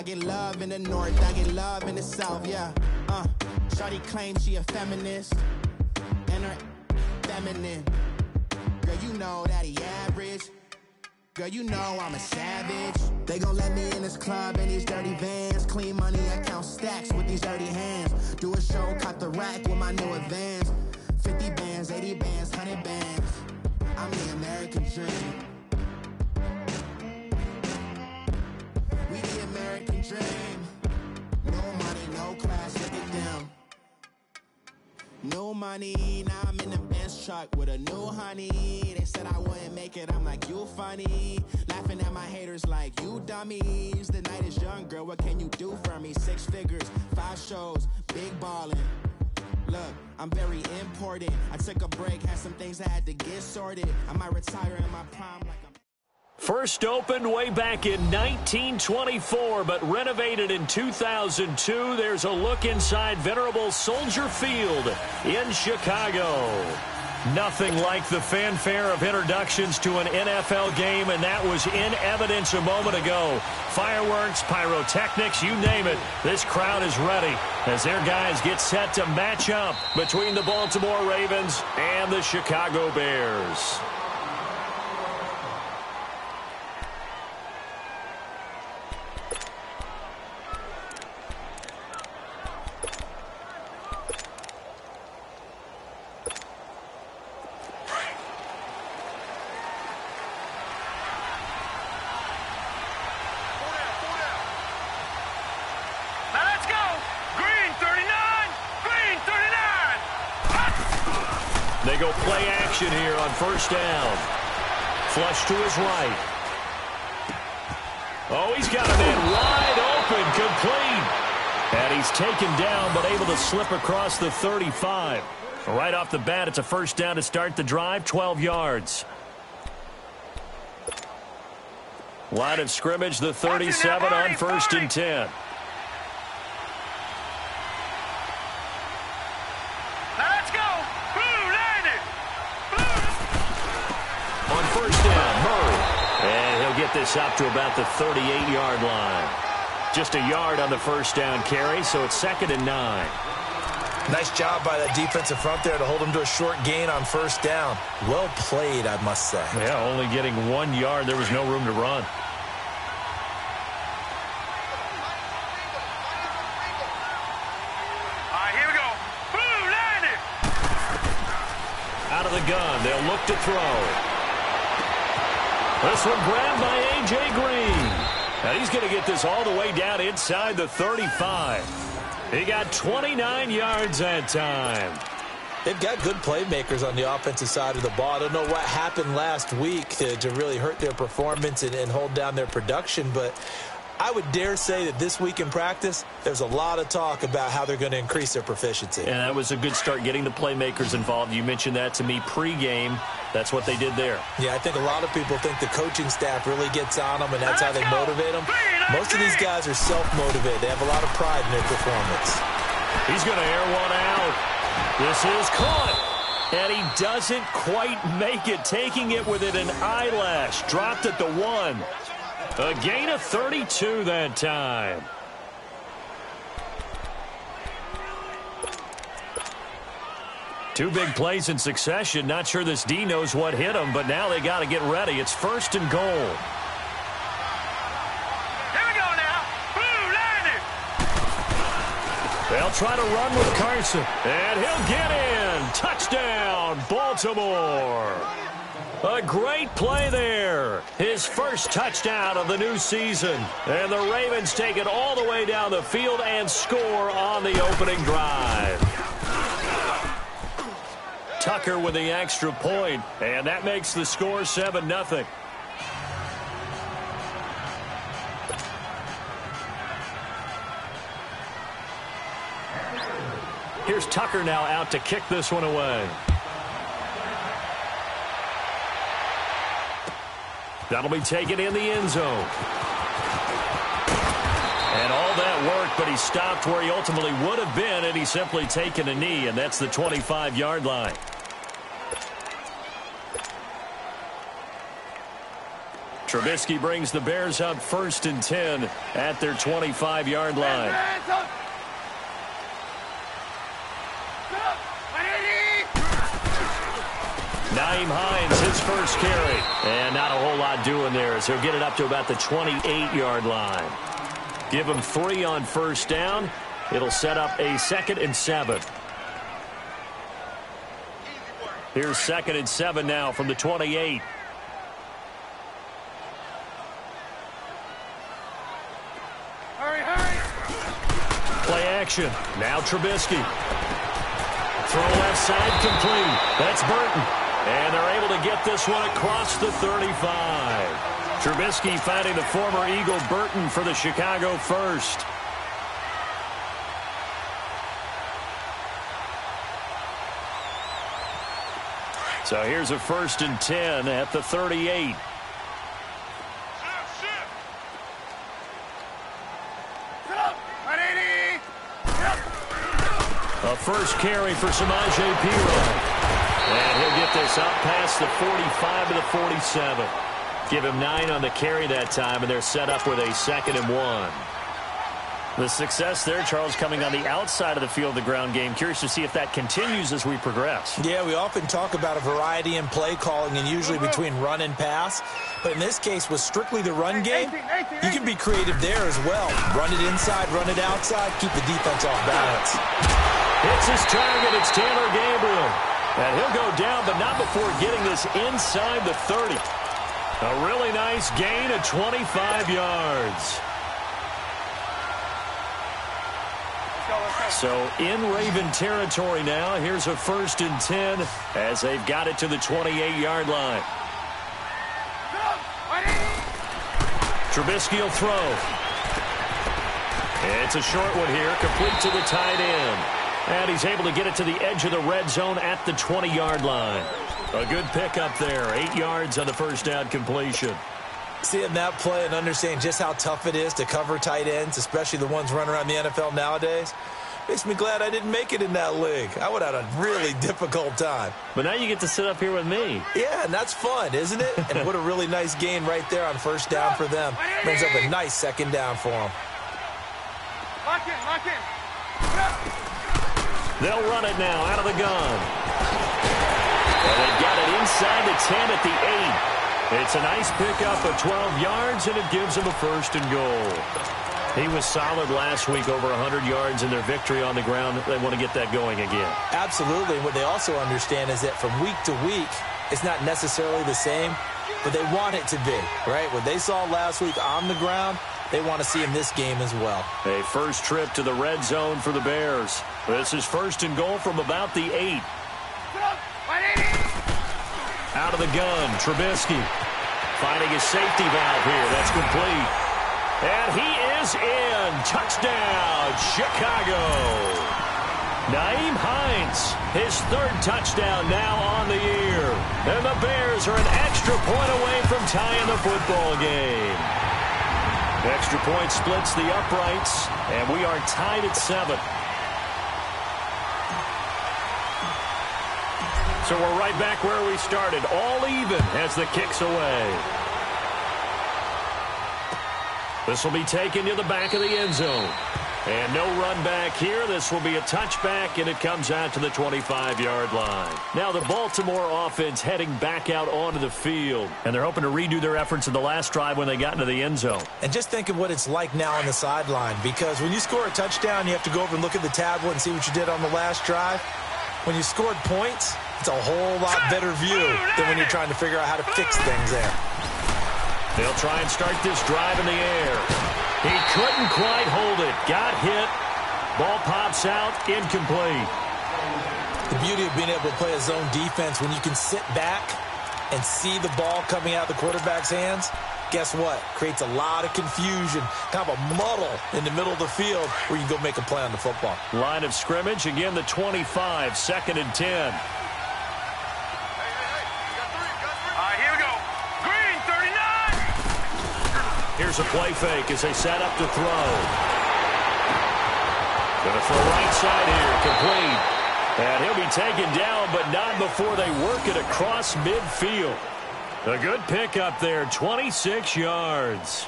I get love in the north, I get love in the south, yeah. Shawty claims she a feminist, and her feminine. Girl, you know that he average. Girl, you know I'm a savage. They gon' let me in this club in these dirty vans. Clean money, I count stacks with these dirty hands. Do a show, cop the rack with my new advance. 50 bands, 80 bands, 100 bands. I'm the American dream. We the American dream. No money, no class, look at them. No money, now I'm in the Benz truck with a new honey. They said I wouldn't make it, I'm like, you funny. Laughing at my haters like, you dummies. The night is young, girl, what can you do for me? 6 figures, 5 shows, big ballin'. Look, I'm very important. I took a break, had some things I had to get sorted. I might retire in my prime like I'm... First opened way back in 1924, but renovated in 2002. There's a look inside venerable Soldier Field in Chicago. Nothing like the fanfare of introductions to an NFL game, and that was in evidence a moment ago. Fireworks, pyrotechnics, you name it. This crowd is ready as their guys get set to match up between the Baltimore Ravens and the Chicago Bears. They go play action here on first down. Flush to his right. Oh, he's got a man wide open, complete. And he's taken down, but able to slip across the 35. Right off the bat, it's a first down to start the drive, 12 yards. Line of scrimmage, the 37 on first and 10. Get this up to about the 38-yard line. Just a yard on the first down carry, so it's 2nd and 9. Nice job by that defensive front there to hold him to a short gain on first down. Well played, I must say. Yeah, only getting 1 yard. There was no room to run. All right, here we go. Boom, landed. Out of the gun, they'll look to throw. This one grabbed by A.J. Green. And he's going to get this all the way down inside the 35. He got 29 yards that time. They've got good playmakers on the offensive side of the ball. I don't know what happened last week to really hurt their performance and hold down their production, but I would dare say that this week in practice, there's a lot of talk about how they're going to increase their proficiency. And that was a good start getting the playmakers involved. You mentioned that to me pregame. That's what they did there. Yeah, I think a lot of people think the coaching staff really gets on them, and that's how they motivate them. Most of these guys are self-motivated. They have a lot of pride in their performance. He's going to air one out. This is caught. And he doesn't quite make it, taking it within an eyelash. Dropped at the 1. A gain of 32 that time. Two big plays in succession. Not sure this D knows what hit him, but now they got to get ready. It's 1st and goal. Here we go now. Boom, landed. They'll try to run with Carson, and he'll get in. Touchdown, Baltimore. A great play there. His first touchdown of the new season. And the Ravens take it all the way down the field and score on the opening drive. Tucker with the extra point, and that makes the score 7-0. Here's Tucker now out to kick this one away. That'll be taken in the end zone. And all that work, but he stopped where he ultimately would have been, and he's simply taken a knee, and that's the 25-yard line. Trubisky brings the Bears up 1st and 10 at their 25-yard line. Nyheim Hines, his first carry. And not a whole lot doing there as he'll get it up to about the 28-yard line. Give him 3 on 1st down. It'll set up a 2nd and 7. Here's 2nd and 7 now from the 28. Play action. Now Trubisky. Throw left side complete. That's Burton. And they're able to get this one across the 35. Trubisky finding the former Eagle Burton for the Chicago first. So here's a 1st and 10 at the 38. A first carry for Samaje Perine. And he'll get this up past the 45 to the 47. Give him 9 on the carry that time, and they're set up with a 2nd and 1. The success there, Charles, coming on the outside of the field, the ground game. Curious to see if that continues as we progress. Yeah, we often talk about a variety in play calling and usually between run and pass. But in this case, with strictly the run game, you can be creative there as well. Run it inside, run it outside, keep the defense off balance. Hits his target. It's Taylor Gabriel. And he'll go down, but not before getting this inside the 30. A really nice gain of 25 yards. So in Raven territory now. Here's a 1st and 10 as they've got it to the 28-yard line. Trubisky will throw. It's a short one here, complete to the tight end. And he's able to get it to the edge of the red zone at the 20-yard line. A good pickup there, 8 yards on the first down completion. Seeing that play and understanding just how tough it is to cover tight ends, especially the ones running around the NFL nowadays, makes me glad I didn't make it in that league. I would have had a really difficult time. But now you get to sit up here with me. Yeah, and that's fun, isn't it? And what a really nice gain right there on 1st down for them. Brings up a nice 2nd down for them. Lock in. They'll run it now out of the gun. And they've got it inside the 10 at the 8. It's a nice pickup of 12 yards, and it gives them a 1st and goal. He was solid last week, over 100 yards in their victory on the ground. They want to get that going again. Absolutely. What they also understand is that from week to week, it's not necessarily the same, but they want it to be, right? What they saw last week on the ground, they want to see in this game as well. A first trip to the red zone for the Bears. This is 1st and goal from about the 8. Out of the gun, Trubisky finding his safety valve here. That's complete. And he is in. Touchdown, Chicago. Nyheim Hines, his 3rd touchdown now on the year. And the Bears are an extra point away from tying the football game. Extra point splits the uprights, and we are tied at 7. So we're right back where we started, all even as the kick's away. This will be taken to the back of the end zone. And no run back here. This will be a touchback, and it comes out to the 25-yard line. Now the Baltimore offense heading back out onto the field. And they're hoping to redo their efforts in the last drive when they got into the end zone. And just think of what it's like now on the sideline, because when you score a touchdown, you have to go over and look at the tablet and see what you did on the last drive. When you scored points, it's a whole lot better view than when you're trying to figure out how to fix things there. They'll try and start this drive in the air. He couldn't quite hold it. Got hit. Ball pops out. Incomplete. The beauty of being able to play a zone defense when you can sit back and see the ball coming out of the quarterback's hands, guess what? Creates a lot of confusion, kind of a muddle in the middle of the field where you can go make a play on the football. Line of scrimmage, again the 25, 2nd and 10. Here we go. Green, 39. Here's a play fake as they set up to throw. Going to throw right side here, complete. And he'll be taken down, but not before they work it across midfield. A good pick up there, 26 yards.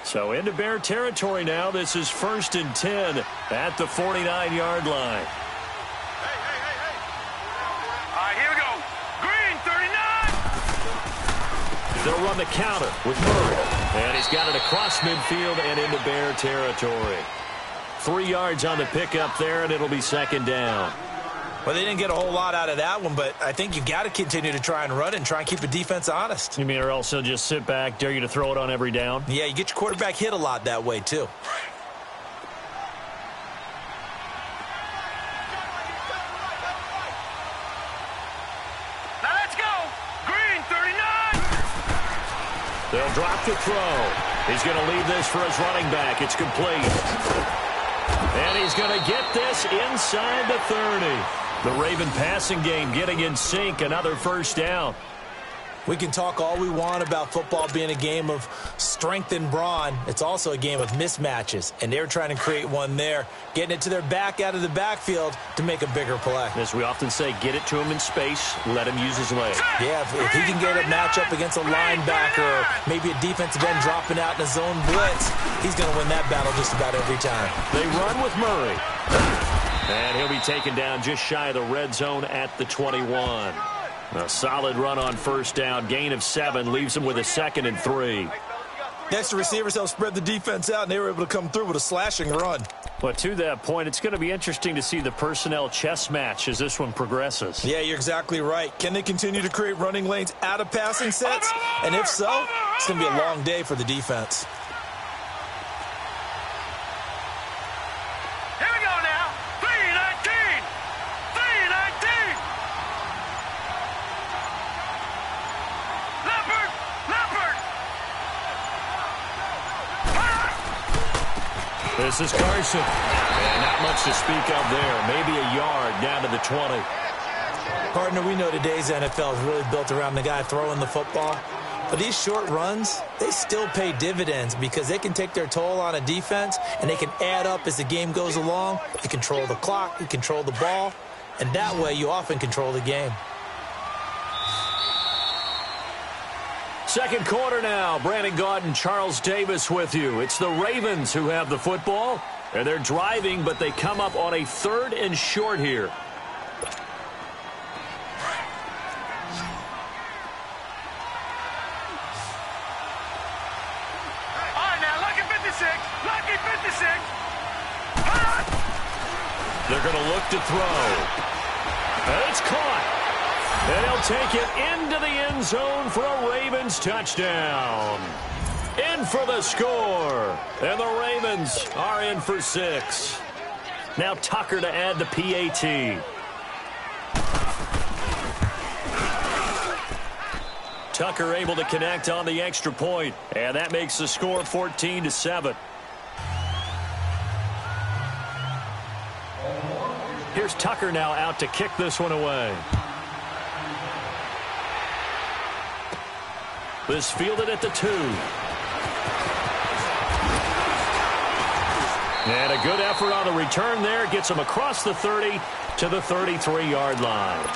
So into Bear territory now. This is 1st and 10 at the 49-yard line. Here we go. Green, 39. They'll run the counter with Murray. And he's got it across midfield and into Bear territory. 3 yards on the pickup there, and it'll be 2nd down. Well, they didn't get a whole lot out of that one, but I think you got to continue to try and run it and try and keep the defense honest. You mean or else they'll just sit back, dare you to throw it on every down? Yeah, you get your quarterback hit a lot that way, too. Now let's go. Green, 39. They'll drop the throw. He's going to leave this for his running back. It's complete. And he's going to get this inside the 30. The Raven passing game getting in sync. Another 1st down. We can talk all we want about football being a game of strength and brawn. It's also a game of mismatches, and they're trying to create one there, getting it to their back out of the backfield to make a bigger play. As we often say, get it to him in space, let him use his legs. Yeah, if he can get a matchup against a linebacker or maybe a defensive end dropping out in a zone blitz, he's going to win that battle just about every time. They run with Murray. And he'll be taken down just shy of the red zone at the 21. A solid run on 1st down. Gain of 7 leaves him with a 2nd and 3. Next, the receivers helped spread the defense out, and they were able to come through with a slashing run. But to that point, it's going to be interesting to see the personnel chess match as this one progresses. Yeah, you're exactly right. Can they continue to create running lanes out of passing sets? And if so, it's going to be a long day for the defense. Here we go now. 319. 319. Leopard. This is Carson. And not much to speak of there. Maybe a yard down to the 20. Partner, we know today's NFL is really built around the guy throwing the football. But these short runs, they still pay dividends because they can take their toll on a defense and they can add up as the game goes along. You control the clock, you control the ball, and that way you often control the game. 2nd quarter now. Brandon Gaudin and Charles Davis with you. It's the Ravens who have the football, and they're driving, but they come up on a 3rd and short here. All right, now, lucky 56. Lucky 56. They're going to look to throw. And it's caught. And he'll take it into the end zone for a Ravens touchdown. In for the score. And the Ravens are in for 6. Now Tucker to add the PAT. Tucker able to connect on the extra point. And that makes the score 14-7. Here's Tucker now out to kick this one away. This fielded at the 2. And a good effort on the return there. Gets him across the 30 to the 33-yard line.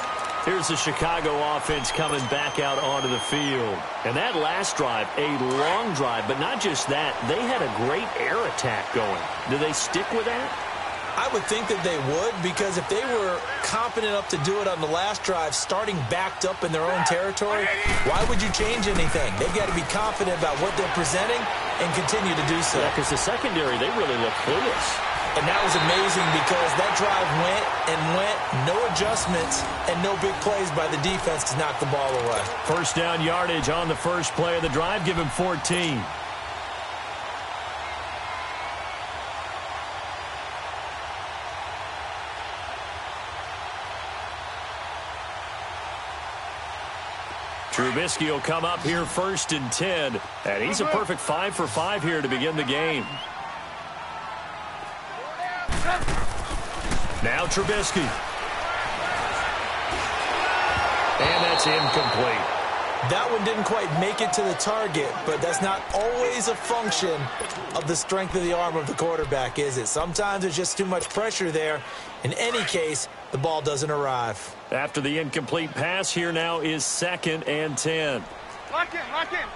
Here's the Chicago offense coming back out onto the field. And that last drive, a long drive, but not just that. They had a great air attack going. Do they stick with that? I would think that they would, because if they were confident enough to do it on the last drive, starting backed up in their own territory, why would you change anything? They've got to be confident about what they're presenting and continue to do so. Yeah, because the secondary, they really look clueless. And that was amazing because that drive went and went, no adjustments, and no big plays by the defense to knock the ball away. 1st down yardage on the first play of the drive. Give him 14. Trubisky will come up here 1st and 10. And he's a perfect 5 for 5 here to begin the game. Now Trubisky. And that's incomplete. That one didn't quite make it to the target, but that's not always a function of the strength of the arm of the quarterback, is it? Sometimes there's just too much pressure there. In any case, the ball doesn't arrive. After the incomplete pass, here now is 2nd and 10. Lock in, lock in.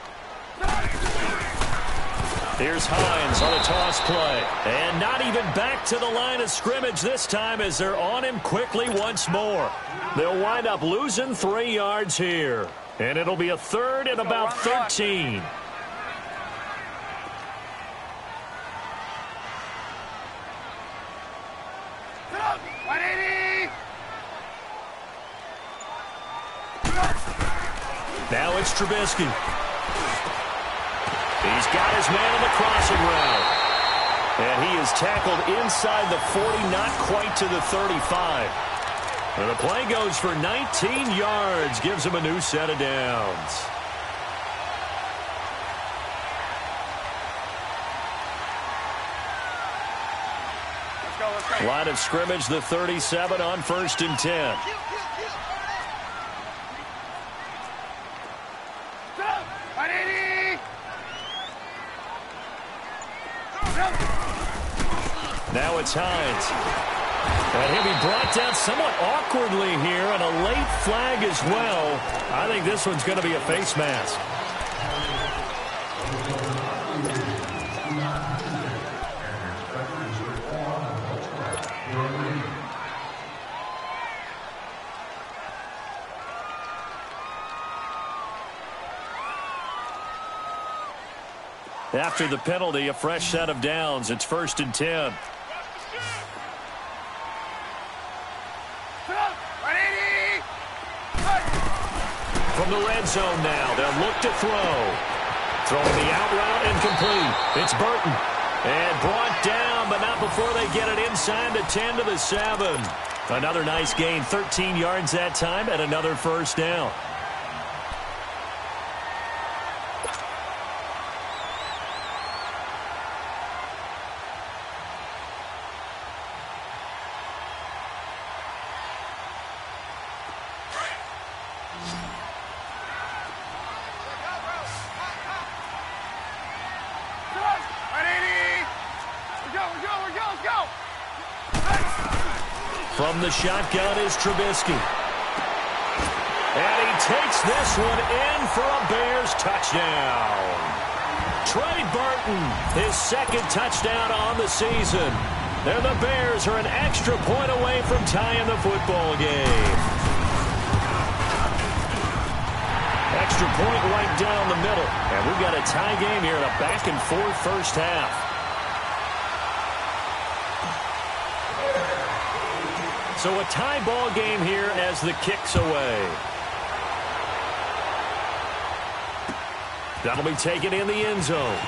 Here's Hines on a toss play. And not even back to the line of scrimmage this time as they're on him quickly once more. They'll wind up losing 3 yards here. And it'll be a 3rd and about 13. Now it's Trubisky. He's got his man on the crossing route. And he is tackled inside the 40, not quite to the 35. And the play goes for 19 yards, gives him a new set of downs. Line of scrimmage, the 37 on 1st and 10. Now it's Hines. And he'll be brought down somewhat awkwardly here, and a late flag as well. I think this one's going to be a face mask. After the penalty, a fresh set of downs. It's 1st and 10. From the red zone now, they'll look to throw. Throwing the out route incomplete. It's Burton. And brought down, but not before they get it inside the 10 to the 7. Another nice gain, 13 yards that time, and another 1st down. From the shotgun is Trubisky. And he takes this one in for a Bears touchdown. Trey Burton, his 2nd touchdown on the season. And the Bears are an extra point away from tying the football game. Extra point right down the middle. And we've got a tie game here in a back-and-forth first half. So a tie ball game here as the kick's away. That'll be taken in the end zone.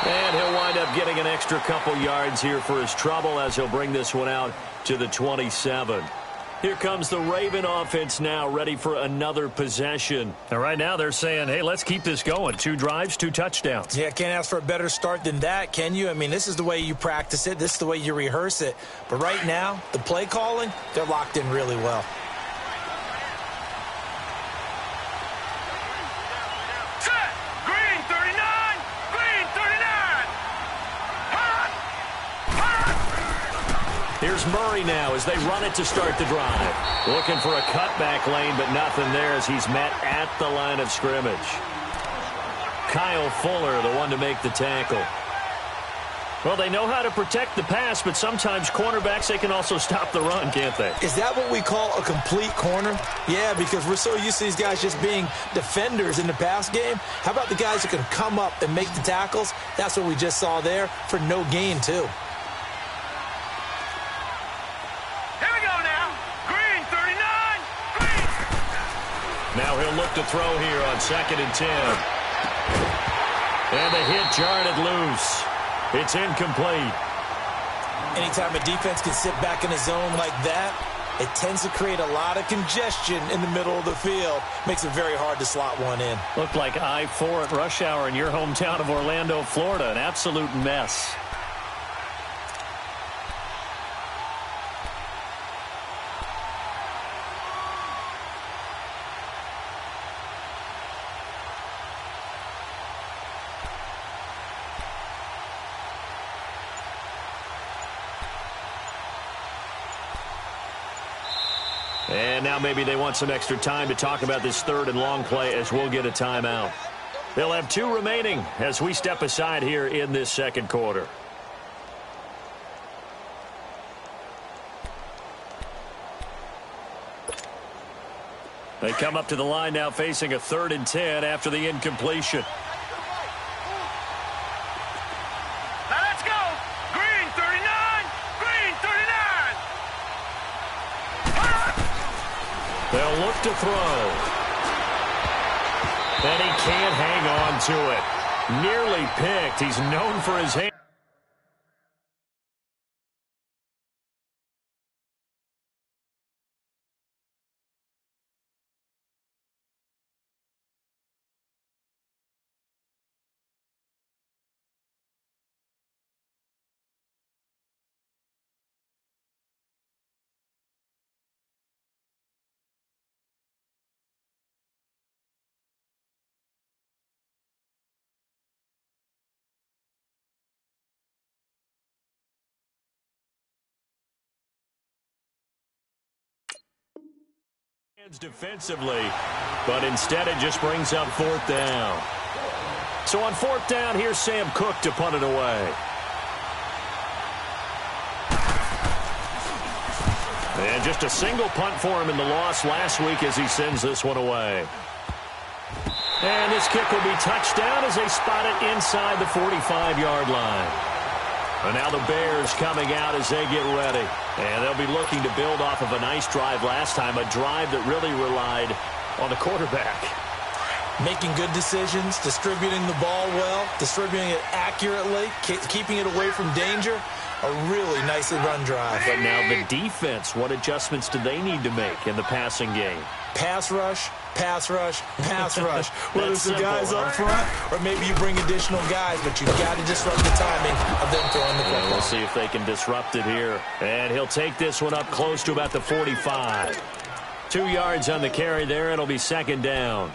And he'll wind up getting an extra couple yards here for his trouble as he'll bring this one out to the 27. Here comes the Raven offense now, ready for another possession. And right now they're saying, hey, let's keep this going. 2 drives, 2 touchdowns. Yeah, can't ask for a better start than that, can you? I mean, this is the way you practice it. This is the way you rehearse it. But right now, the play calling, they're locked in really well. Here's Murray now as they run it to start the drive. Looking for a cutback lane, but nothing there as he's met at the line of scrimmage. Kyle Fuller, the one to make the tackle. Well, they know how to protect the pass, but sometimes cornerbacks, they can also stop the run, can't they? Is that what we call a complete corner? Yeah, because we're so used to these guys just being defenders in the pass game. How about the guys who can come up and make the tackles? That's what we just saw there for no gain, too. Now he'll look to throw here on 2nd and 10. And the hit jarred it loose. It's incomplete. Anytime a defense can sit back in a zone like that, it tends to create a lot of congestion in the middle of the field. Makes it very hard to slot one in. Looked like I-4 at rush hour in your hometown of Orlando, Florida. An absolute mess. now maybe they want some extra time to talk about this third and long play as we'll get a timeout. They'll have 2 remaining as we step aside here in this second quarter. They come up to the line now facing a 3rd and 10 after the incompletion. Now let's go. Green 39. Green 39. They'll look to throw. And he can't hang on to it. Nearly picked. He's known for his hand. Defensively, but instead it just brings up 4th down. So on 4th down, here's Sam Cook to punt it away. And just a single punt for him in the loss last week as he sends this one away. And this kick will be touched down as they spot it inside the 45-yard line. And now the Bears coming out as they get ready. And they'll be looking to build off of a nice drive last time, a drive that really relied on the quarterback. Making good decisions, distributing the ball well, distributing it accurately, keeping it away from danger. A really nicely run drive. But now the defense, what adjustments do they need to make in the passing game? Pass rush, pass rush, pass rush. Whether it's the guys up huh? front or maybe you bring additional guys, but you've got to disrupt the timing of them throwing the football. We'll see if they can disrupt it here. And he'll take this one up close to about the 45. 2 yards on the carry there. It'll be 2nd down.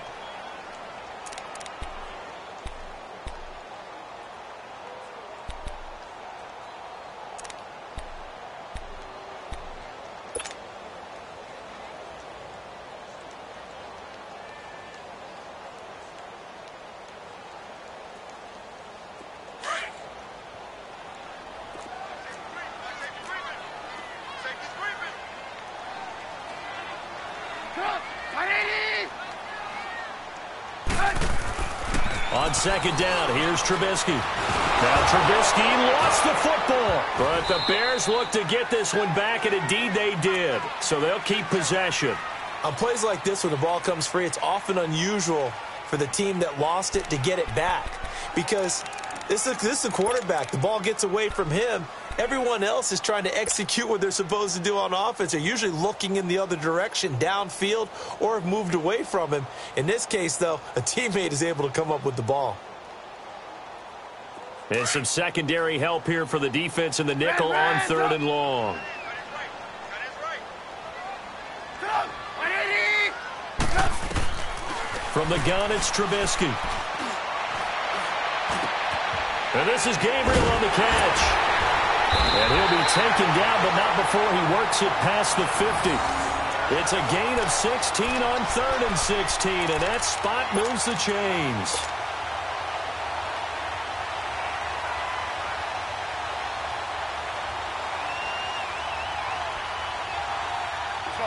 On 2nd down, here's Trubisky. Now Trubisky lost the football, but the Bears look to get this one back, and indeed they did. So they'll keep possession. On plays like this where the ball comes free, it's often unusual for the team that lost it to get it back because this is the quarterback. The ball gets away from him. Everyone else is trying to execute what they're supposed to do on offense. They're usually looking in the other direction, downfield, or have moved away from him. In this case, though, a teammate is able to come up with the ball. And some secondary help here for the defense in the nickel on 3rd and long. From the gun, it's Trubisky. And this is Gabriel on the catch. And he'll be taken down, but not before he works it past the 50. It's a gain of 16 on 3rd and 16, and that spot moves the chains.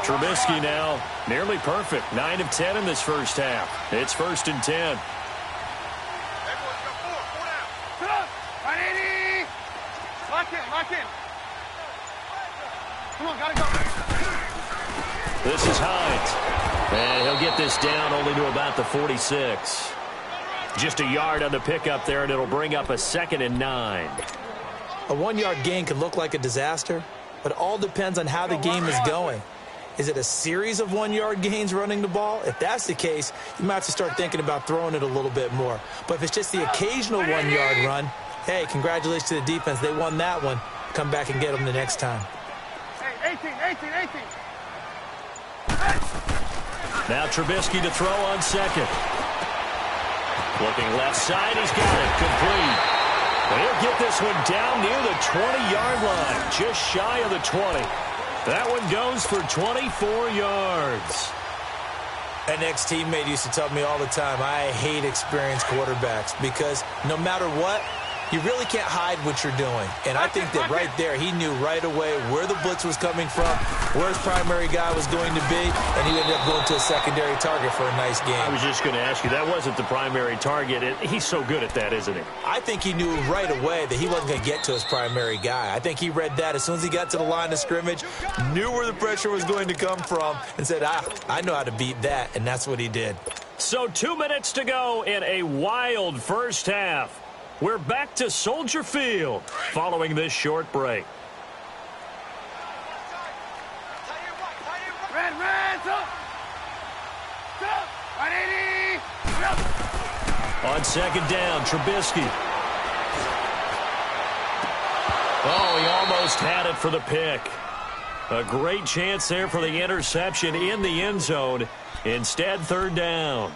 Trubisky now nearly perfect. 9 of 10 in this first half. It's 1st and 10. Lock in. Come on, gotta go. This is Hines. And he'll get this down only to about the 46. Just a yard on the pickup there, and it'll bring up a 2nd and 9. A 1-yard gain can look like a disaster, but it all depends on how the game is going. Is it a series of 1-yard gains running the ball? If that's the case, you might have to start thinking about throwing it a little bit more. But if it's just the occasional 1-yard run, hey, congratulations to the defense. They won that one. Come back and get them the next time. Hey, 18. Now Trubisky to throw on 2nd. Looking left side, he's got it. Complete. Well, he'll get this one down near the 20-yard line, just shy of the 20. That one goes for 24 yards. An ex-teammate used to tell me all the time, I hate experienced quarterbacks because no matter what, you really can't hide what you're doing. And I think that right there, he knew right away where the blitz was coming from, where his primary guy was going to be, and he ended up going to a secondary target for a nice game. I was just going to ask you, that wasn't the primary target. He's so good at that, isn't he? I think he knew right away that he wasn't going to get to his primary guy. I think he read that as soon as he got to the line of scrimmage, knew where the pressure was going to come from, and said, I know how to beat that, and that's what he did. So 2 minutes to go in a wild first half. We're back to Soldier Field following this short break. On second down, Trubisky. Oh, he almost had it for the pick. A great chance there for the interception in the end zone. Instead, third down.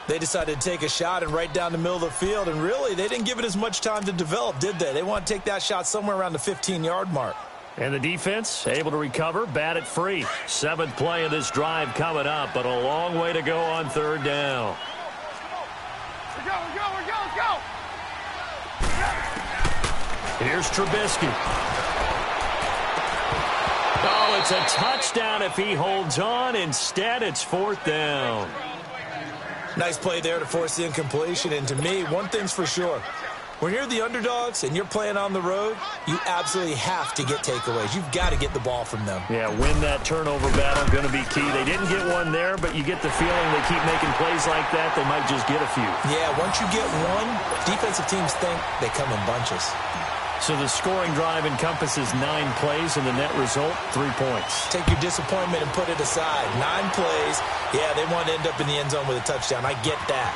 They decided to take a shot and right down the middle of the field, and really, they didn't give it as much time to develop, did they? They want to take that shot somewhere around the 15-yard mark. And the defense able to recover, bat it free. 7th play of this drive coming up, but a long way to go on third down. Let's go. Here's Trubisky. Oh, it's a touchdown if he holds on. Instead, it's 4th down. Nice play there to force the incompletion. And to me, one thing's for sure. When you're the underdogs and you're playing on the road, you absolutely have to get takeaways. You've got to get the ball from them. Yeah, win that turnover battle, going to be key. They didn't get one there, but you get the feeling they keep making plays like that, they might just get a few. Yeah, once you get one, defensive teams think they come in bunches. So the scoring drive encompasses 9 plays, and the net result, 3 points. Take your disappointment and put it aside. 9 plays. Yeah, they want to end up in the end zone with a touchdown. I get that.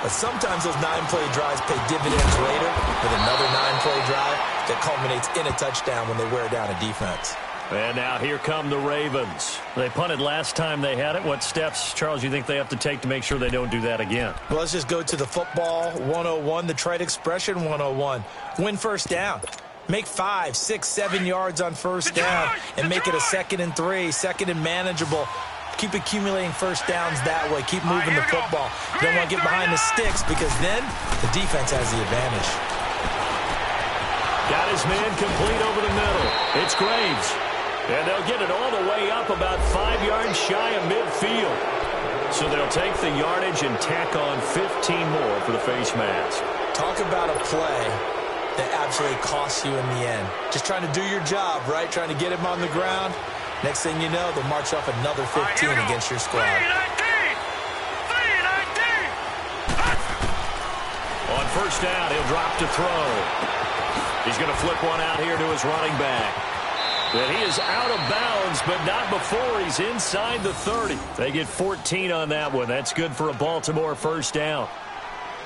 But sometimes those 9-play drives pay dividends later with another 9-play drive that culminates in a touchdown when they wear down a defense. And now here come the Ravens. They punted last time they had it. What steps, Charles, you think they have to take to make sure they don't do that again? Well, let's just go to the football 101, the trite expression 101. Win first down. Make 5, 6, 7 yards on first down and make it a 2nd and 3, 2nd and manageable. Keep accumulating first downs that way. Keep moving the football. You don't want to get behind the sticks because then the defense has the advantage. Got his man complete over the middle. It's Graves. And they'll get it all the way up about 5 yards shy of midfield. So they'll take the yardage and tack on 15 more for the face mask. Talk about a play that absolutely costs you in the end. Just trying to do your job, right? Trying to get him on the ground. Next thing you know, they'll march off another 15 against your squad. 3-19. On first down, he'll drop to throw. He's going to flip one out here to his running back. And he is out of bounds, but not before he's inside the 30. They get 14 on that one. That's good for a Baltimore first down.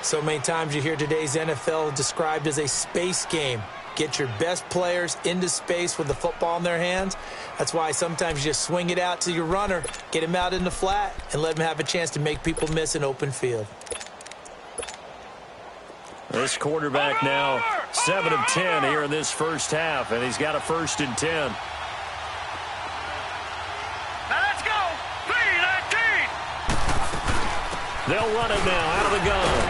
So many times you hear today's NFL described as a space game. Get your best players into space with the football in their hands. That's why sometimes you just swing it out to your runner, get him out in the flat, and let him have a chance to make people miss an open field. This quarterback now 7 of 10 here in this first half, and he's got a 1st and 10. Now let's go. 3-19. They'll run it now out of the gun.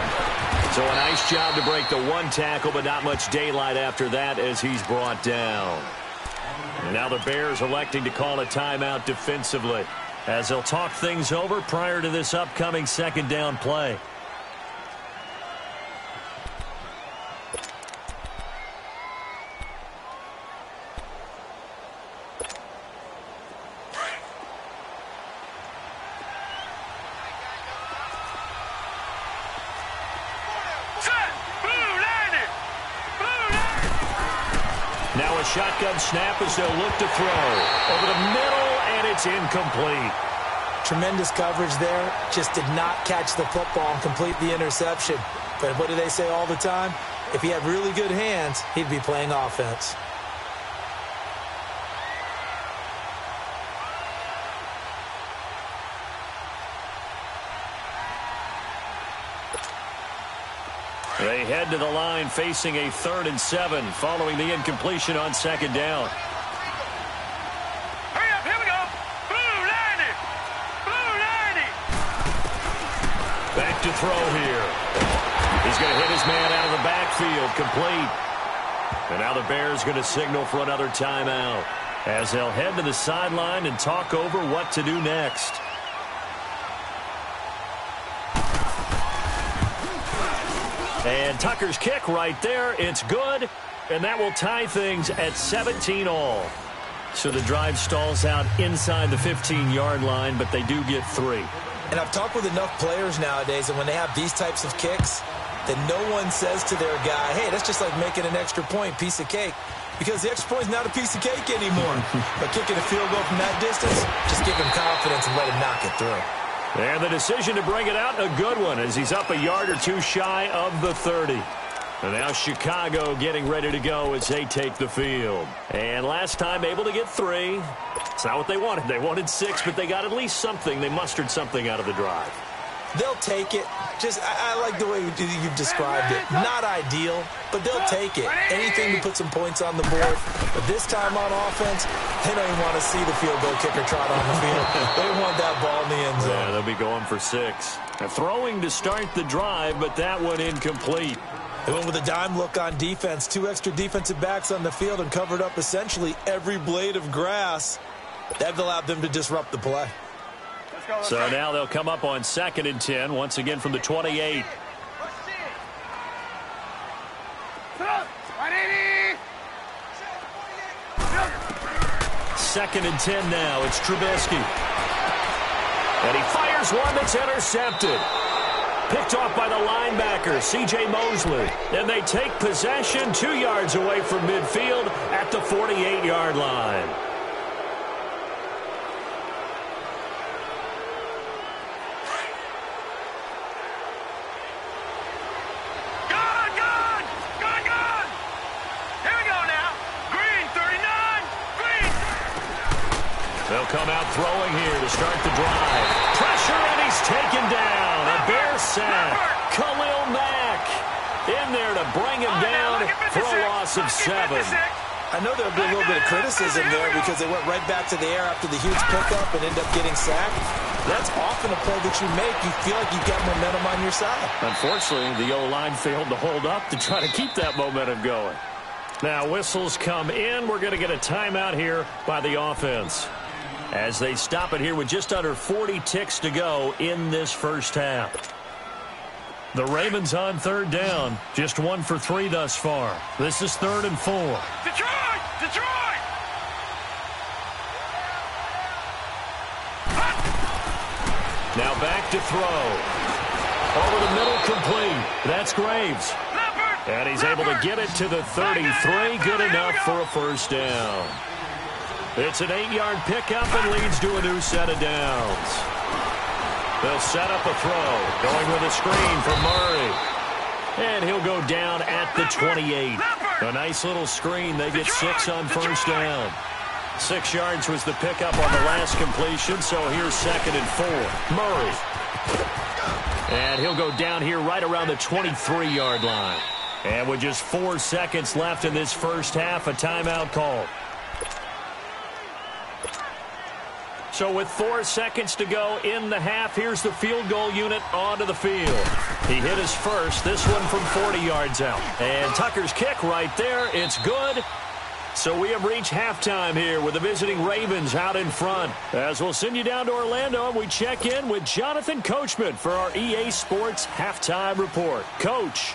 So a nice job to break the 1 tackle, but not much daylight after that as he's brought down. And now the Bears electing to call a timeout defensively as they'll talk things over prior to this upcoming 2nd down play. Now a shotgun snap as they'll look to throw. Over the middle, and it's incomplete. Tremendous coverage there. Just did not catch the football and complete the interception. But what do they say all the time? If he had really good hands, he'd be playing offense. They head to the line facing a 3rd and 7 following the incompletion on 2nd down. to throw here. He's going to hit his man out of the backfield, complete. And now the Bears going to signal for another timeout as they'll head to the sideline and talk over what to do next. And Tucker's kick right there. It's good, and that will tie things at 17 all. So the drive stalls out inside the 15-yard line, but they do get 3. And I've talked with enough players nowadays, and when they have these types of kicks, that no one says to their guy, hey, that's just like making an extra point, piece of cake. Because the extra point is not a piece of cake anymore. But kicking a field goal from that distance, just give him confidence and let him knock it through. And the decision to bring it out, a good one, as he's up a yard or two shy of the 30. And now Chicago getting ready to go as they take the field. And last time able to get 3. It's not what they wanted. They wanted 6, but they got at least something. They mustered something out of the drive. They'll take it. I like the way you've described it. Not ideal, but they'll take it. Anything to put some points on the board. But this time on offense, they don't even want to see the field goal kicker trot on the field. They want that ball in the end zone. Yeah, they'll be going for 6. Throwing to start the drive, but that one incomplete. They went with a dime look on defense. 2 extra defensive backs on the field and covered up essentially every blade of grass. That allowed them to disrupt the play. So now they'll come up on 2nd and 10, once again from the 28. Second and 10 now. It's Trubisky. And he fires one that's intercepted. Picked off by the linebacker, C.J. Mosley. And they take possession 2 yards away from midfield at the 48-yard line. They'll come out throwing here to start the drive. Pressure, and he's taken down. A Bear sack. Khalil Mack in there to bring him down for a loss of 7. I know there'll be a little bit of criticism there because they went right back to the air after the huge pickup and end up getting sacked. That's often a play that you make. You feel like you've got momentum on your side. Unfortunately, the O-line failed to hold up to try to keep that momentum going. Now, whistles come in. We're going to get a timeout here by the offense, as they stop it here with just under 40 ticks to go in this first half. The Ravens on 3rd down. Just 1 for 3 thus far. This is 3rd and 4. Detroit! Detroit! Now back to throw. Over the middle, complete. That's Graves. And he's able to get it to the 33. Good enough for a first down. It's an 8-yard pickup and leads to a new set of downs. They'll set up a throw. Going with a screen for Murray. And he'll go down at the 28. A nice little screen. They get 6 on first down. 6 yards was the pickup on the last completion, so here's 2nd and 4. Murray. And he'll go down here right around the 23-yard line. And with just 4 seconds left in this first half, a timeout call. So with 4 seconds to go in the half, here's the field goal unit onto the field. He hit his first, this one from 40 yards out. And Tucker's kick right there, it's good. So we have reached halftime here with the visiting Ravens out in front. As we'll send you down to Orlando, and we check in with Jonathan Coachman for our EA Sports Halftime Report. Coach,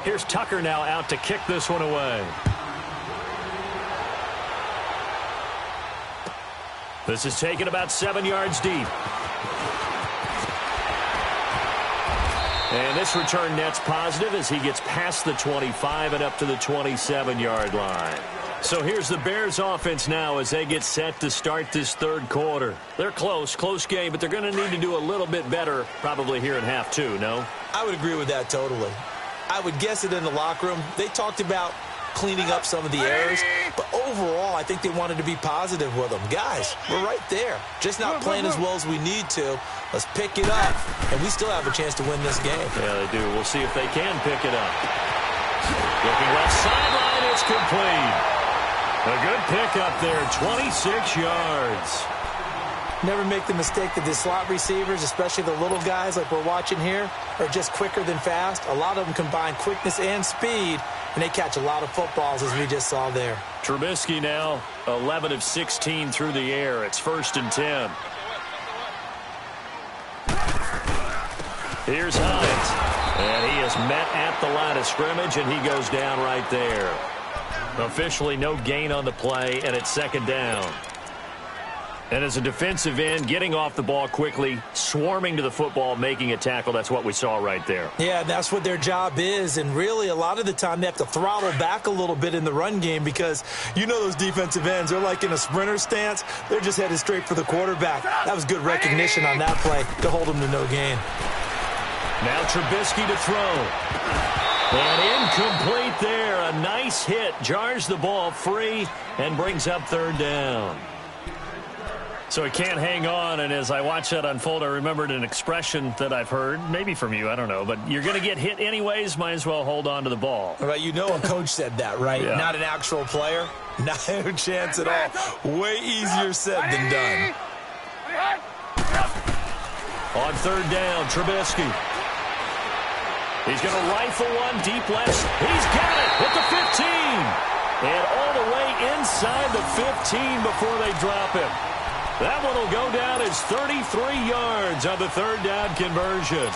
here's Tucker now out to kick this one away. This is taken about 7 yards deep. And this return net's positive as he gets past the 25 and up to the 27-yard line. So here's the Bears offense now as they get set to start this third quarter. They're close game, but they're going to need to do a little bit better probably here in half 2, no? I would agree with that totally. I would guess it in the locker room. They talked about cleaning up some of the errors, but overall, I think they wanted to be positive with them. Guys, we're right there. Just not playing as well as we need to. Let's pick it up, and we still have a chance to win this game. Yeah, they do. We'll see if they can pick it up. Looking left sideline, it's complete. A good pickup there, 26 yards. Never make the mistake that the slot receivers, especially the little guys like we're watching here, are just quicker than fast. A lot of them combine quickness and speed, and they catch a lot of footballs, as we just saw there. Trubisky now 11 of 16 through the air. It's 1st and 10. Here's Hines, and he is met at the line of scrimmage, and he goes down right there. Officially no gain on the play, and it's 2nd down. And as a defensive end, getting off the ball quickly, swarming to the football, making a tackle, that's what we saw right there. Yeah, that's what their job is, and really a lot of the time they have to throttle back a little bit in the run game because you know those defensive ends, they're like in a sprinter stance. They're just headed straight for the quarterback. That was good recognition on that play to hold them to no gain. Now Trubisky to throw. And incomplete there. A nice hit. Jars the ball free and brings up 3rd down. So he can't hang on, and as I watch that unfold, I remembered an expression that I've heard, maybe from you, I don't know, but you're going to get hit anyways, might as well hold on to the ball. Right, you know a coach said that, right? Yeah. Not an actual player. Not a chance at all. Way easier said than done. On 3rd down, Trubisky. He's going to rifle one deep left. He's got it at the 15. And all the way inside the 15 before they drop him. That one will go down as 33 yards on the 3rd down conversion.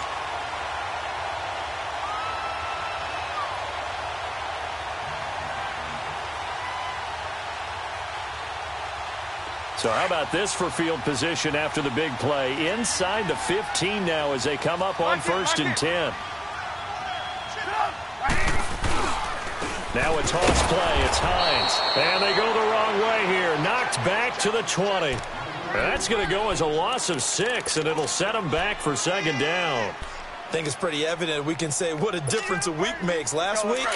So how about this for field position after the big play? Inside the 15 now as they come up on 1st and 10. Now it's Hoss play. It's Hines. And they go the wrong way here. Knocked back to the 20. That's going to go as a loss of 6, and it'll set them back for 2nd down. I think it's pretty evident. We can say what a difference a week makes. Last week,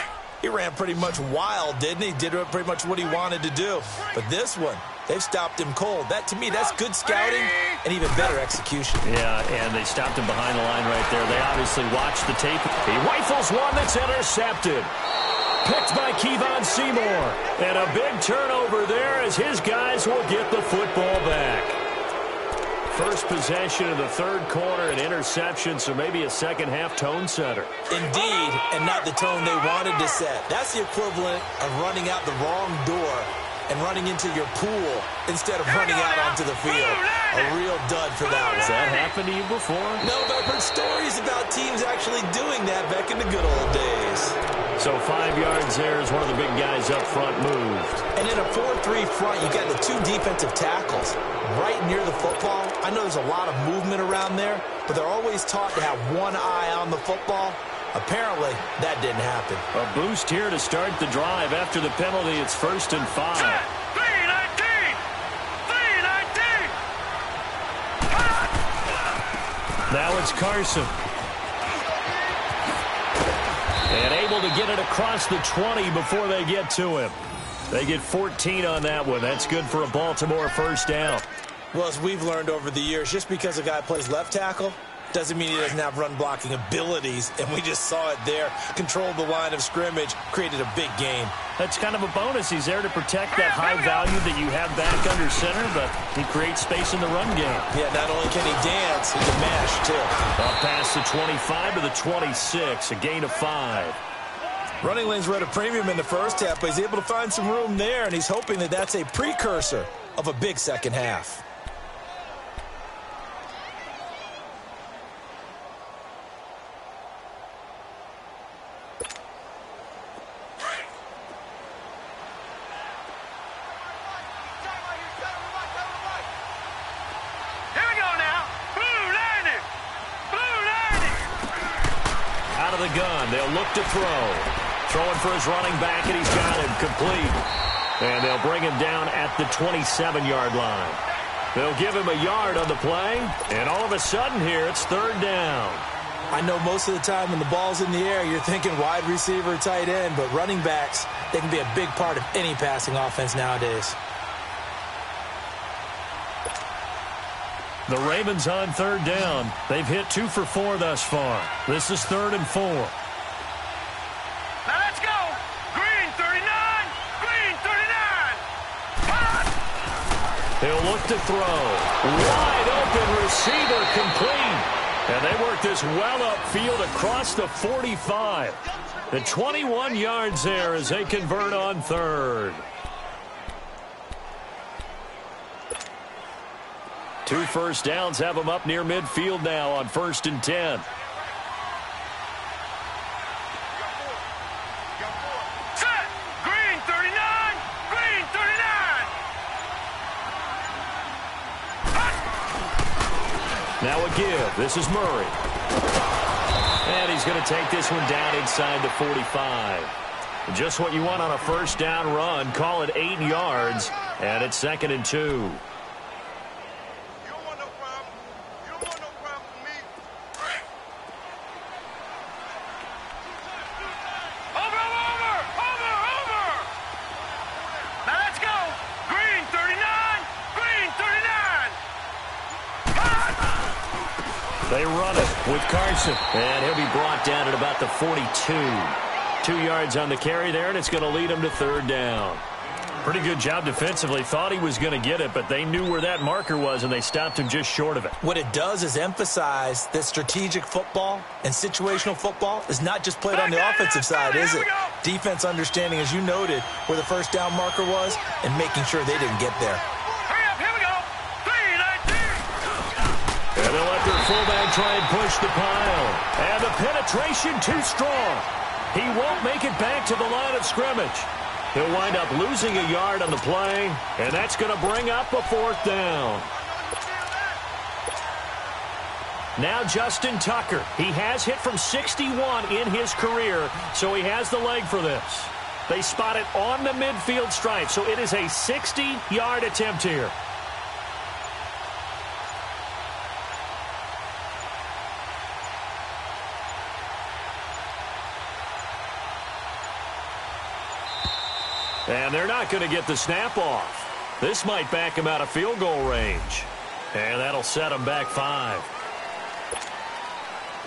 he ran pretty much wild, didn't he? Did pretty much what he wanted to do. But this one, they've stopped him cold. That, to me, that's good scouting and even better execution. Yeah, and they stopped him behind the line right there. They obviously watched the tape. He rifles one that's intercepted. Picked by Kevon Seymour. And a big turnover there as his guys will get the football back. First possession of the 3rd quarter, an interception, so maybe a second-half tone setter. Indeed, and not the tone they wanted to set. That's the equivalent of running out the wrong door and running into your pool instead of running out onto the field. A real dud for that one. Has that happened to you before? No, but I've heard stories about teams actually doing that back in the good old days. So 5 yards there as one of the big guys up front moved. And in a 4-3 front, you got the 2 defensive tackles right near the football. I know there's a lot of movement around there, but they're always taught to have one eye on the football. Apparently, that didn't happen. A boost here to start the drive. After the penalty, it's 1st and 5. 3-19! 3-19! Now it's Carson. And able to get it across the 20 before they get to him. They get 14 on that one. That's good for a Baltimore 1st down. Well, as we've learned over the years, just because a guy plays left tackle doesn't mean he doesn't have run-blocking abilities, and we just saw it there. Controlled the line of scrimmage, created a big gain. That's kind of a bonus. He's there to protect that high value that you have back under center, but he creates space in the run game. Yeah, not only can he dance, he can mash, too. Up past the 25 to the 26, a gain of 5. Running lanes were at a premium in the first half, but he's able to find some room there, and he's hoping that that's a precursor of a big second half. The gun. They'll look to throw. Throwing for his running back, and he's got him complete. And they'll bring him down at the 27-yard line. They'll give him a yard on the play, and all of a sudden here, it's 3rd down. I know most of the time when the ball's in the air, you're thinking wide receiver, tight end, but running backs, they can be a big part of any passing offense nowadays. The Ravens on 3rd down. They've hit 2 for 4 thus far. This is 3rd and 4. Now let's go. Green 39. Green 39. He'll look to throw. Wide open receiver complete. And they work this well upfield across the 45. The 21 yards there as they convert on third. 2 first downs have them up near midfield now on 1st and 10. Set. Green 39. Green 39. Now a give. This is Murray. And he's going to take this one down inside the 45. Just what you want on a first down run. Call it 8 yards. And it's 2nd and 2. They run it with Carson. And he'll be brought down at about the 42. 2 yards on the carry there, and it's going to lead him to 3rd down. Pretty good job defensively. Thought he was going to get it, but they knew where that marker was, and they stopped him just short of it. What it does is emphasize that strategic football and situational football is not just played on the offensive side, is it? Defense understanding, as you noted, where the first down marker was and making sure they didn't get there. And they'll let their fullback try and push the pile. And the penetration too strong. He won't make it back to the line of scrimmage. He'll wind up losing a yard on the play, and that's going to bring up a 4th down. Now Justin Tucker. He has hit from 61 in his career, so he has the leg for this. They spot it on the midfield stripe, so it is a 60-yard attempt here. And they're not going to get the snap off. This might back him out of field goal range. And that'll set him back 5.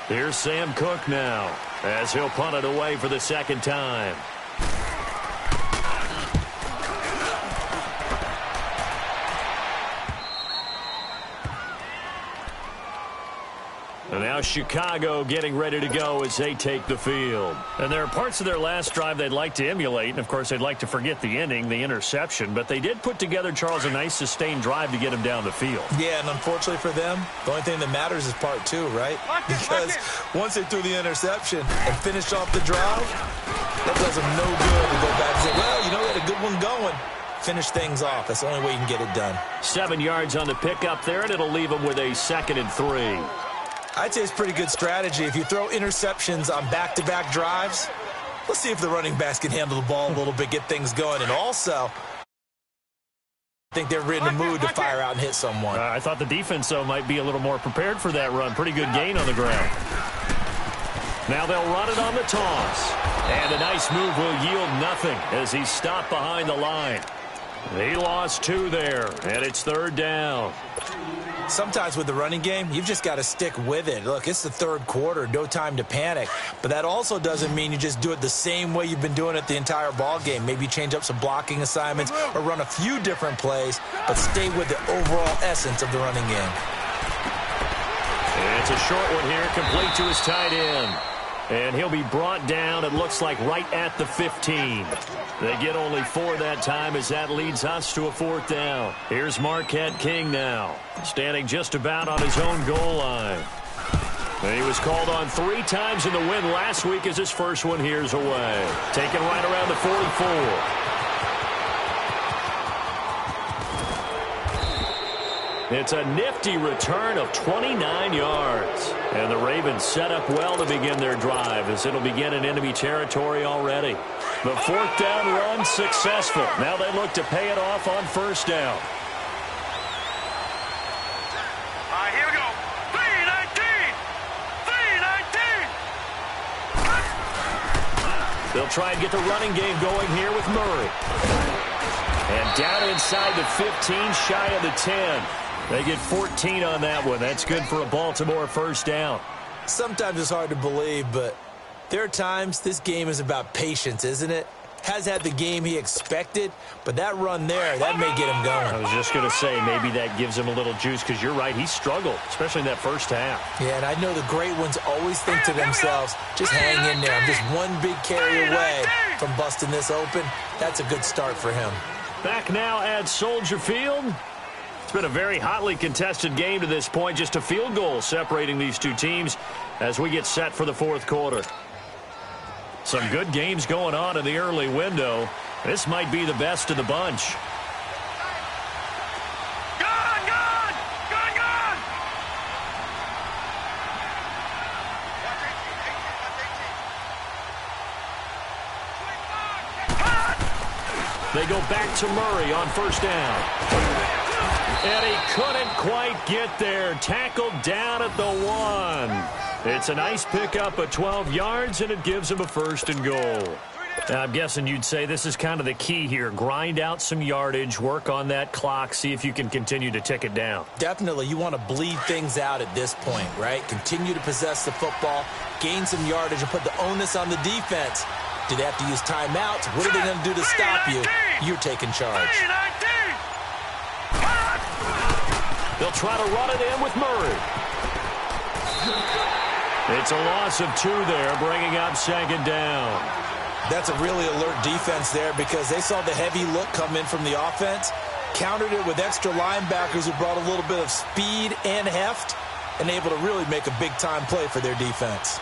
Here's Sam Cook now as he'll punt it away for the 2nd time. And now Chicago getting ready to go as they take the field. And there are parts of their last drive they'd like to emulate. And, of course, they'd like to forget the ending, the interception. But they did put together, Charles, a nice sustained drive to get him down the field. Yeah, and unfortunately for them, the only thing that matters is part 2, right? Because once they threw the interception and finished off the drive, that does them no good to go back and say, well, you know, we had a good one going. Finish things off. That's the only way you can get it done. 7 yards on the pickup there, and it'll leave them with a 2nd and 3. I'd say it's pretty good strategy. If you throw interceptions on back-to-back drives, let's see if the running backs can handle the ball a little bit, get things going. And also, I think they're in the mood to fire out and hit someone. I thought the defense, though, might be a little more prepared for that run. Pretty good gain on the ground. Now they'll run it on the toss. And a nice move will yield nothing as he's stopped behind the line. He lost 2 there, and it's 3rd down. Sometimes with the running game, you've just got to stick with it. Look, it's the 3rd quarter, no time to panic. But that also doesn't mean you just do it the same way you've been doing it the entire ball game. Maybe change up some blocking assignments or run a few different plays, but stay with the overall essence of the running game. And it's a short one here, complete to his tight end. And he'll be brought down, it looks like, right at the 15. They get only 4 that time as that leads us to a 4th down. Here's Marquette King now, standing just about on his own goal line. And he was called on 3 times in the win last week as his first one here's away. Taken right around the 44. It's a nifty return of 29 yards. And the Ravens set up well to begin their drive as it'll begin in enemy territory already. The 4th down run successful. Now they look to pay it off on 1st down. Here we go. 3-19. 3-19. They'll try and get the running game going here with Murray. And down inside the 15, shy of the 10. They get 14 on that one. That's good for a Baltimore 1st down. Sometimes it's hard to believe, but there are times this game is about patience, isn't it? has had the game he expected, but that run there, that may get him going. I was just going to say, maybe that gives him a little juice, because you're right, he struggled, especially in that first half. Yeah, and I know the great ones always think to themselves, just hang in there. I'm just one big carry away from busting this open. That's a good start for him. Back now at Soldier Field. It's been a very hotly contested game to this point, just a field goal separating these two teams as we get set for the fourth quarter. Some good games going on in the early window. This might be the best of the bunch. They go back to Murray on first down. And he couldn't quite get there. Tackled down at the 1. It's a nice pickup of 12 yards, and it gives him a first and goal. Now, I'm guessing you'd say this is kind of the key here. Grind out some yardage, work on that clock, see if you can continue to tick it down. Definitely. You want to bleed things out at this point, right? Continue to possess the football, gain some yardage, and put the onus on the defense. Do they have to use timeouts? What are they going to do to stop you? You're taking charge. They'll try to run it in with Murray. It's a loss of 2 there, bringing up second down. That's a really alert defense there because they saw the heavy look come in from the offense, countered it with extra linebackers who brought a little bit of speed and heft, and able to really make a big-time play for their defense.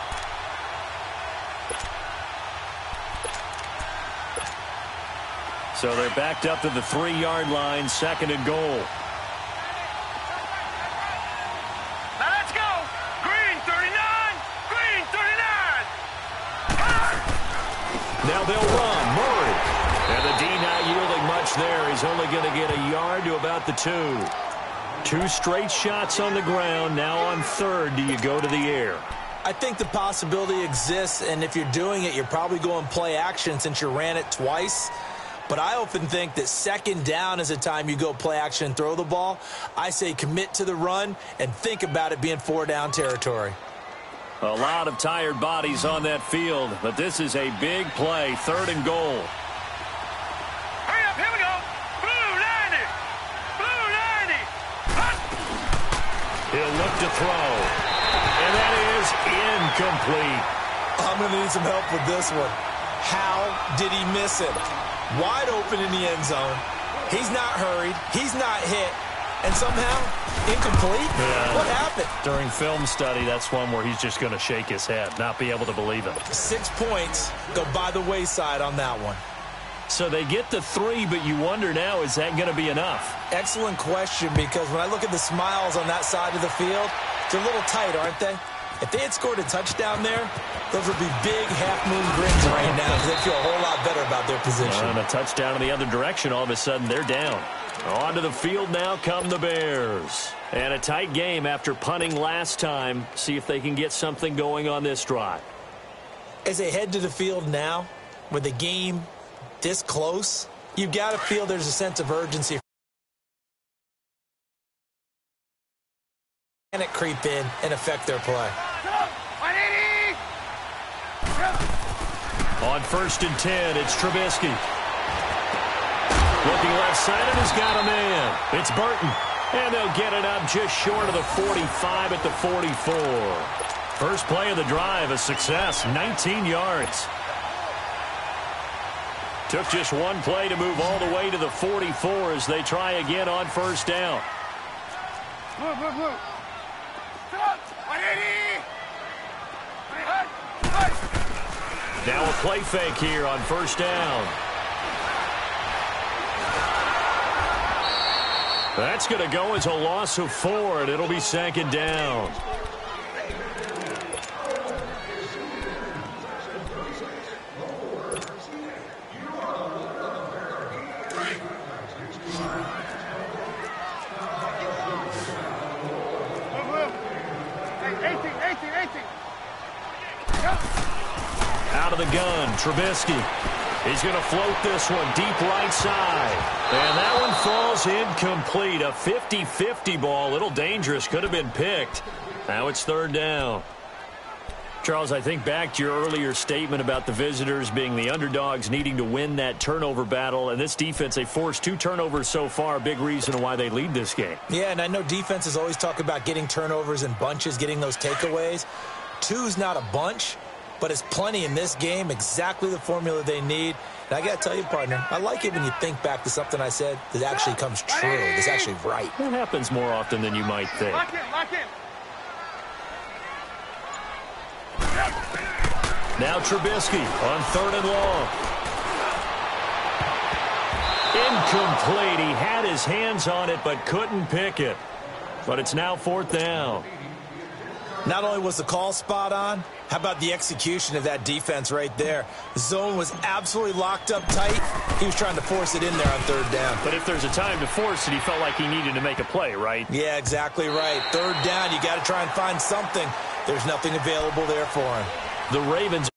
So they're backed up to the 3-yard line, second and goal. Now let's go. Green 39. Green 39. Now they'll run. Murray. And the D not yielding much there. He's only going to get a yard to about the 2. 2 straight shots on the ground. Now on third, do you go to the air? I think the possibility exists, and if you're doing it, you're probably going play action since you ran it twice. But I often think that second down is a time you go play action and throw the ball. I say commit to the run and think about it being 4-down territory. A lot of tired bodies on that field, but this is a big play, third and goal. Hurry up, here we go. Blue 90. Blue 90. Hut. He'll look to throw. And that is incomplete. I'm going to need some help with this one. How did he miss it? Wide open in the end zone. He's not hurried. He's not hit. And somehow, incomplete? Yeah. What happened? During film study, that's one where he's just going to shake his head, not be able to believe it. 6 points go by the wayside on that one. So they get the 3, but you wonder now, is that going to be enough? Excellent question, because when I look at the smiles on that side of the field, they're a little tight, aren't they? If they had scored a touchdown there, those would be big half-moon grins right now because they feel a whole lot better about their position. And a touchdown in the other direction, all of a sudden they're down. Onto the field now come the Bears. And a tight game after punting last time. See if they can get something going on this drive. As they head to the field now, with the game this close, you've got to feel there's a sense of urgency. Can it creep in and affect their play? On first and 10, it's Trubisky. Looking left-sided, has got a man. It's Burton. And they'll get it up just short of the 45 at the 44. First play of the drive, a success, 19 yards. Took just one play to move all the way to the 44 as they try again on first down. Move. Now a play fake here on first down. That's going to go as a loss of 4, and it'll be second down. Out of the gun, Trubisky. He's going to float this one deep right side. And that one falls incomplete. A 50-50 ball. A little dangerous. Could have been picked. Now it's third down. Charles, I think back to your earlier statement about the visitors being the underdogs needing to win that turnover battle. And this defense, they forced 2 turnovers so far, a big reason why they lead this game. Yeah, and I know defenses always talk about getting turnovers in bunches, getting those takeaways. 2's not a bunch, but it's plenty in this game, exactly the formula they need. And I got to tell you, partner, I like it when you think back to something I said that actually comes true, that's actually right. It happens more often than you might think. Lock in, lock in. Now Trubisky on 3rd and long. Incomplete. He had his hands on it but couldn't pick it. But it's now 4th down. Not only was the call spot on, how about the execution of that defense right there? The zone was absolutely locked up tight. He was trying to force it in there on 3rd down. But if there's a time to force it, he felt like he needed to make a play, right? Yeah, exactly right. 3rd down, you got to try and find something. There's nothing available there for him. The Ravens